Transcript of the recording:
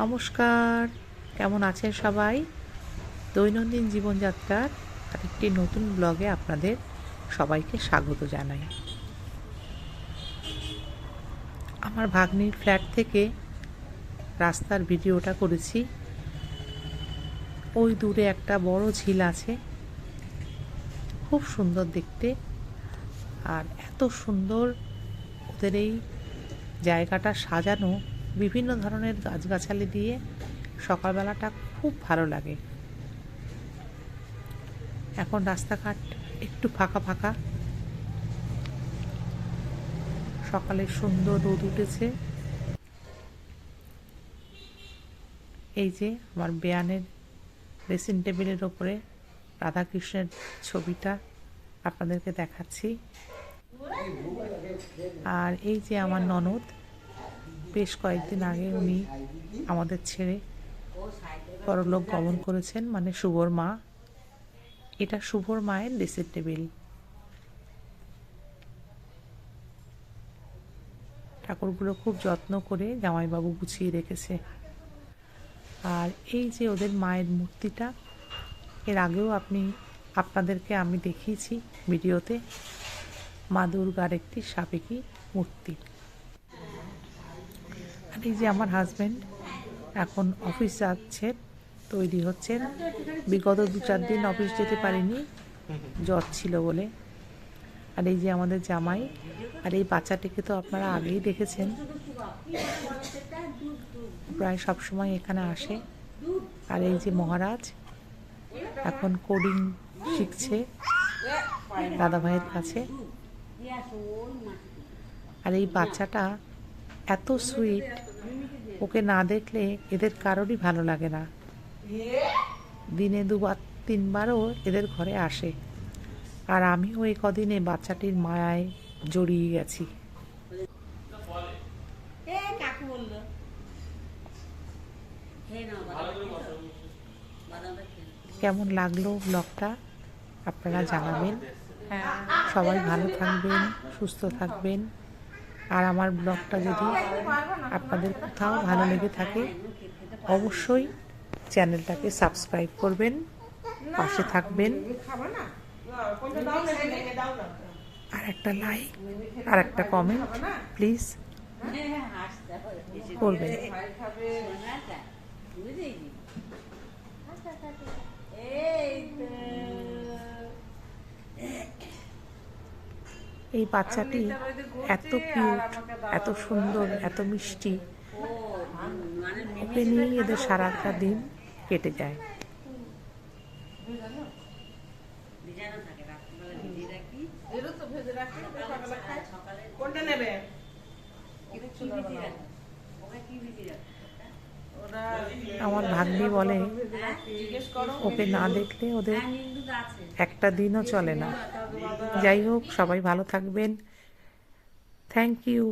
নমস্কার, কেমন আছেন সবাই? দৈনন্দিন জীবনযাত্রার আরেকটি নতুন ব্লগে আপনাদের সবাইকে স্বাগত জানাই। আমার ভাগ্নির ফ্ল্যাট থেকে রাস্তার ভিডিওটা করেছি। ওই দূরে একটা বড় ঝিল আছে, খুব সুন্দর দেখতে। আর এত সুন্দর ওদের এই জায়গাটা সাজানো বিভিন্ন ধরনের গাছগাছালি দিয়ে, সকালবেলাটা খুব ভালো লাগে। এখন রাস্তাঘাট একটু ফাঁকা ফাঁকা, সকালে সুন্দর রোদ উঠেছে। এই যে আমার বেয়ানের ড্রেসিং টেবিলের ওপরে রাধাকৃষ্ণের ছবিটা আপনাদেরকে দেখাচ্ছি। আর এই যে আমার ননদ, বেশ কয়েকদিন আগে উনি আমাদের ছেড়ে পরলোক গমন করেছেন, মানে শুভর মা। এটা শুভর মায়ের ড্রেসিং টেবিল। ঠাকুরগুলো খুব যত্ন করে জামাইবাবু গুছিয়ে রেখেছে। আর এই যে ওদের মায়ের মূর্তিটা, এর আগেও আপনাদেরকে আমি দেখিয়েছি ভিডিওতে, মা দুর্গার একটি সাবেকি মূর্তি। আর এই যে আমার হাজব্যান্ড এখন অফিস যাচ্ছে, তৈরি হচ্ছেন। বিগত 2-4 দিন অফিস যেতে পারিনি, জ্বর ছিল বলে। আর এই যে আমাদের জামাই, আর এই বাচ্চাটিকে তো আপনারা আগেই দেখেছেন, প্রায় সব সময় এখানে আসে। আর এই যে মহারাজ এখন কোডিং শিখছে দাদা ভাইয়ের কাছে। আর এই বাচ্চাটা এত সুইট, ওকে না দেখলে এদের কারোরই ভালো লাগে না। দিনে 2-3বারও এদের ঘরে আসে। আর আমিও এই কদিনে বাচ্চাটির মায়ায় জড়িয়ে গেছি। কেমন লাগলো ব্লগটা আপনারা জানাবেন। সবাই ভালো থাকবেন, সুস্থ থাকবেন। আর আমার ব্লগটা যদি আপনাদের কোথাও ভালো লেগে থাকে, অবশ্যই চ্যানেলটাকে সাবস্ক্রাইব করবেন, পাশে থাকবেন। আর একটা লাইক আর একটা কমেন্ট প্লিজ করবেন। এই বাচ্চাটি এত কিউট, এত সুন্দর, এত মিষ্টি, ওকে নিয়েই এদের সারাটা দিন কেটে যায়। আমার ভাগ্নি বলে ওকে না দেখলে ওদের একটা দিনও চলে না। যাই হোক, সবাই ভালো থাকবেন। Thank you.